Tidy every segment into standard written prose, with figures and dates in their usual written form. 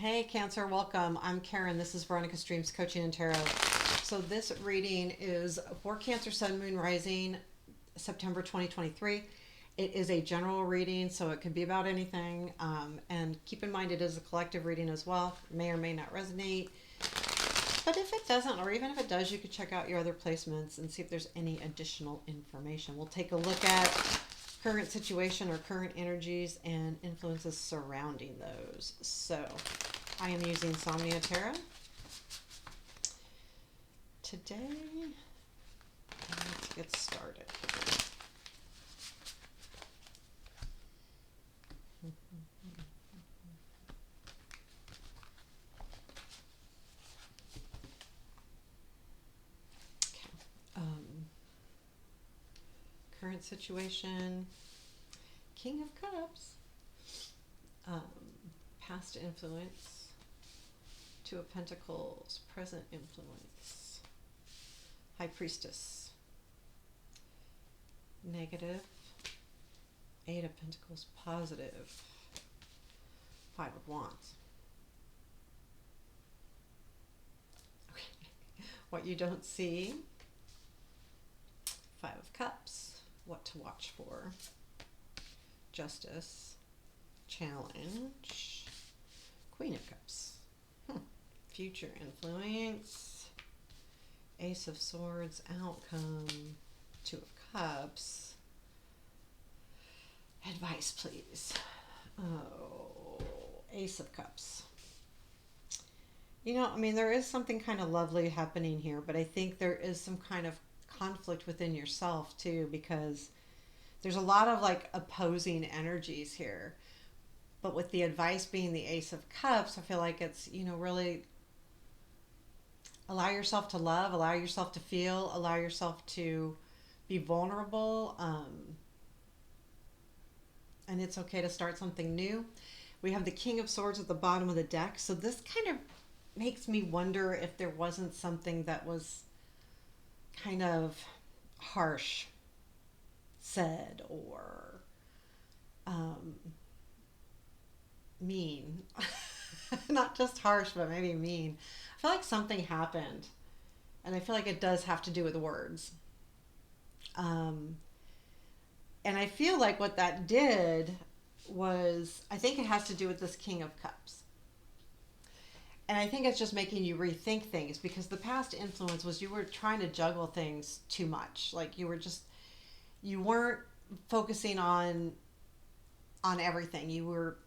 Hey, Cancer, welcome. I'm Karen. This is Veronica Streams Coaching and Tarot. So, this reading is for Cancer Sun, Moon, Rising, September 2023. It is a general reading, so it could be about anything. And keep in mind, it is a collective reading as well. It may or may not resonate. But if it doesn't, or even if it does, you could check out your other placements and see if there's any additional information. We'll take a look at current situation or current energies and influences surrounding those. So I am using Somnia Tarot today. Let's get started. Current situation, King of Cups, past influence, Two of Pentacles, present influence, High Priestess, negative, Eight of Pentacles, positive, Five of Wands. Okay. What you don't see, Five of Cups, what to watch for, Justice, challenge, Queen of Cups, future influence, Ace of Swords, outcome, Two of Cups, advice please. Oh, Ace of Cups. You know, I mean, there is something kind of lovely happening here, but I think there is some kind of conflict within yourself too, because there's a lot of like opposing energies here. But with the advice being the Ace of Cups, I feel like it's, you know, really allow yourself to love, allow yourself to feel, allow yourself to be vulnerable. And it's okay to start something new. We have the King of Swords at the bottom of the deck. So this kind of makes me wonder if there wasn't something that was kind of harsh said or mean. Not just harsh, but maybe mean. I feel like something happened, and I feel like it does have to do with words. And I feel like what that did was, I think it has to do with this King of Cups. And I think it's just making you rethink things, because the past influence was you were trying to juggle things too much. Like you weren't focusing on everything. You were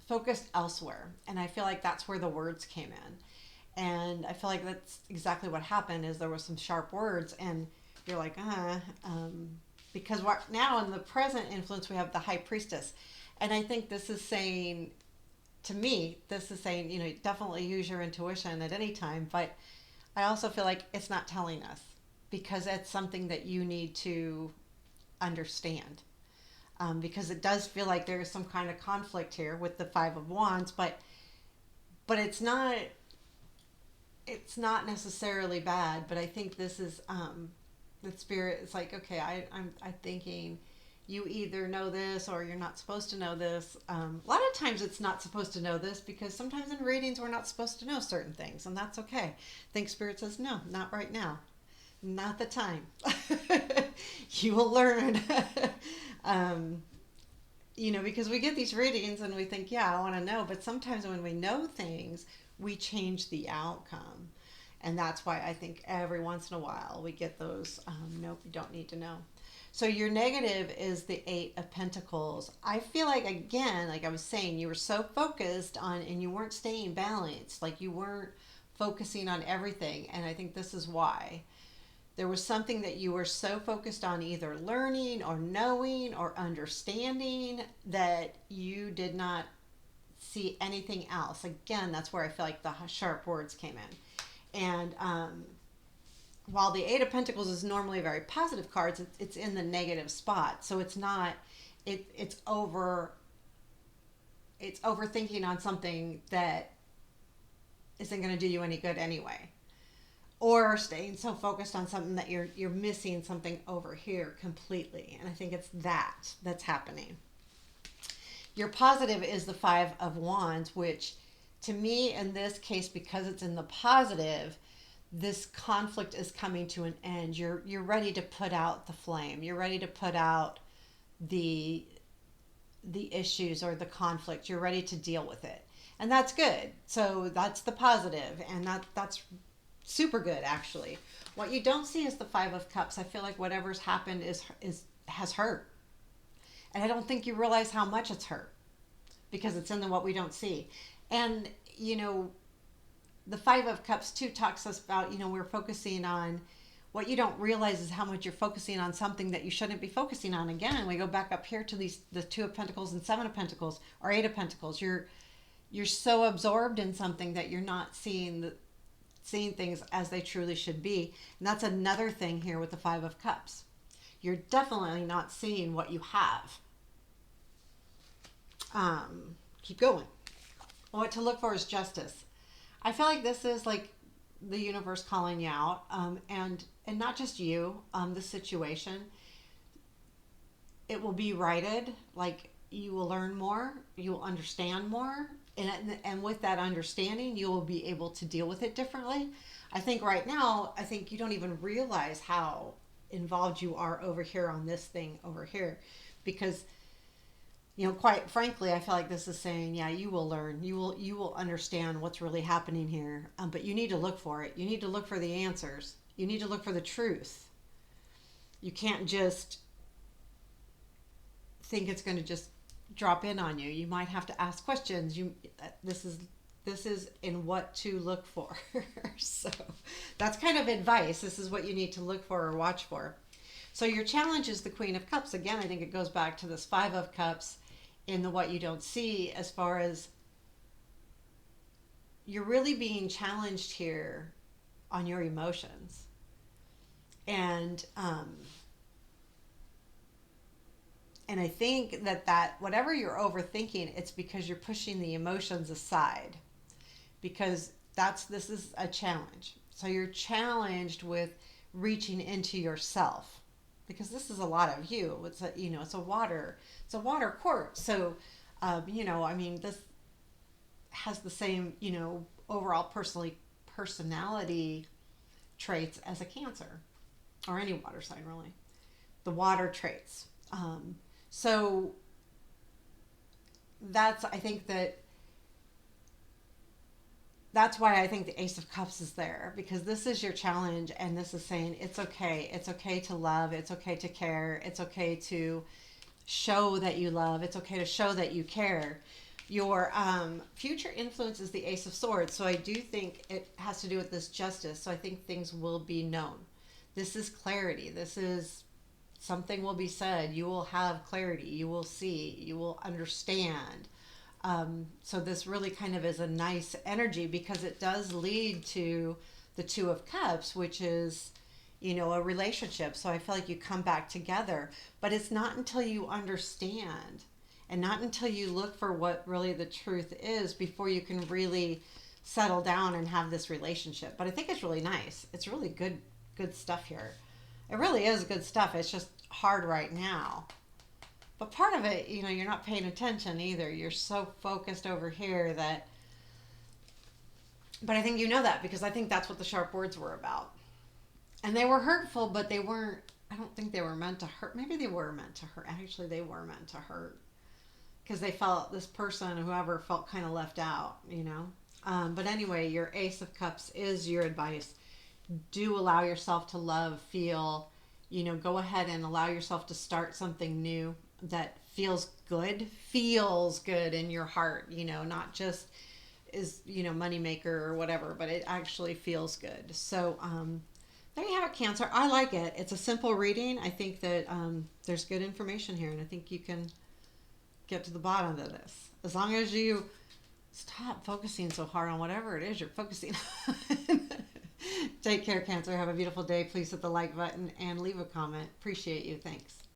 focused elsewhere. And I feel like that's where the words came in. And I feel like that's exactly what happened, is there was some sharp words and you're like, because now in the present influence, we have the High Priestess. And I think this is saying, to me, this is saying, you know, definitely use your intuition at any time, but I also feel like it's not telling us, because it's something that you need to understand. Because it does feel like there is some kind of conflict here with the Five of Wands, but it's not necessarily bad. But I think this is the spirit is like, okay, I'm thinking you either know this or you're not supposed to know this. A lot of times it's not supposed to know this, because sometimes in readings we're not supposed to know certain things, and that's okay. I think Spirit says, no, not right now. Not the time. You will learn. You know, because we get these readings and we think, yeah, I want to know. But sometimes when we know things, we change the outcome. And that's why I think every once in a while we get those, nope, you don't need to know. So your negative is the Eight of Pentacles. I feel like, again, like I was saying, you were so focused on, and you weren't staying balanced. Like you weren't focusing on everything. And I think this is why. There was something that you were so focused on either learning or knowing or understanding that you did not see anything else. Again, that's where I feel like the sharp words came in. And while the Eight of Pentacles is normally a very positive card, it's in the negative spot. So it's not, it's overthinking on something that isn't going to do you any good anyway. Or staying so focused on something that you're missing something over here completely. And I think it's that's happening. Your positive is the Five of Wands, which to me, in this case, because it's in the positive, this conflict is coming to an end. You're ready to put out the flame. You're ready to put out the the issues or the conflict. You're ready to deal with it. And that's good. So that's the positive, and that's super good actually. What you don't see is the 5 of cups. I feel like whatever's happened is has hurt. And I don't think you realize how much it's hurt because it's in the what we don't see. And you know, the 5 of cups too talks us about, we're focusing on what you don't realize is how much you're focusing on something that you shouldn't be focusing on. Again, we go back up here to these the 2 of pentacles and 7 of pentacles or 8 of pentacles. You're so absorbed in something that you're not seeing things as they truly should be. And that's another thing here with the 5 of cups. You're definitely not seeing what you have. Keep going. What to look for is justice. I feel like this is like the universe calling you out, and not just you, the situation. It will be righted. Like, you will learn more, you will understand more, and with that understanding, you will be able to deal with it differently. I think right now, I think you don't even realize how involved you are over here on this thing over here, because quite frankly, I feel like this is saying, yeah, you will learn, you will understand what's really happening here, but you need to look for it. You need to look for the answers. You need to look for the truth. You can't just think it's going to just drop in on you. You might have to ask questions. This is in what to look for. So that's kind of advice. This is what you need to look for or watch for. So your challenge is the Queen of Cups. Again, I think it goes back to this 5 of Cups in the what you don't see, as far as you're really being challenged here on your emotions. And I think that whatever you're overthinking, it's because you're pushing the emotions aside, because this is a challenge. So you're challenged with reaching into yourself, because this is a lot of you. It's a water quartz. So this has the same overall personality traits as a Cancer or any water sign, really. The water traits. So that's why I think the Ace of Cups is there, because this is your challenge, and this is saying it's okay. It's okay to love. It's okay to care. It's okay to show that you love. It's okay to show that you care. Your future influence is the Ace of Swords. So I do think it has to do with this justice. So I think things will be known. This is clarity. This is something will be said. You will have clarity. You will see. You will understand. So this really kind of is a nice energy, because it does lead to the 2 of Cups, which is, a relationship. So I feel like you come back together, but it's not until you understand and not until you look for what really the truth is before you can really settle down and have this relationship. But I think it's really nice. It's really good stuff here. It really is good stuff. It's just hard right now. But part of it, you're not paying attention either. You're so focused over here that... But I think you know that, because I think that's what the sharp words were about. And they were hurtful, but they weren't... I don't think they were meant to hurt. Maybe they were meant to hurt. Actually, they were meant to hurt. Because they felt, this person, whoever, felt kind of left out, But anyway, your Ace of Cups is your advice. Do allow yourself to love, feel, go ahead and allow yourself to start something new that feels good in your heart, not just is, moneymaker or whatever, but it actually feels good. So, there you have it, Cancer. I like it. It's a simple reading. I think that there's good information here, and I think you can get to the bottom of this. As long as you stop focusing so hard on whatever it is you're focusing on. Take care, Cancer. Have a beautiful day. Please hit the like button and leave a comment. Appreciate you. Thanks.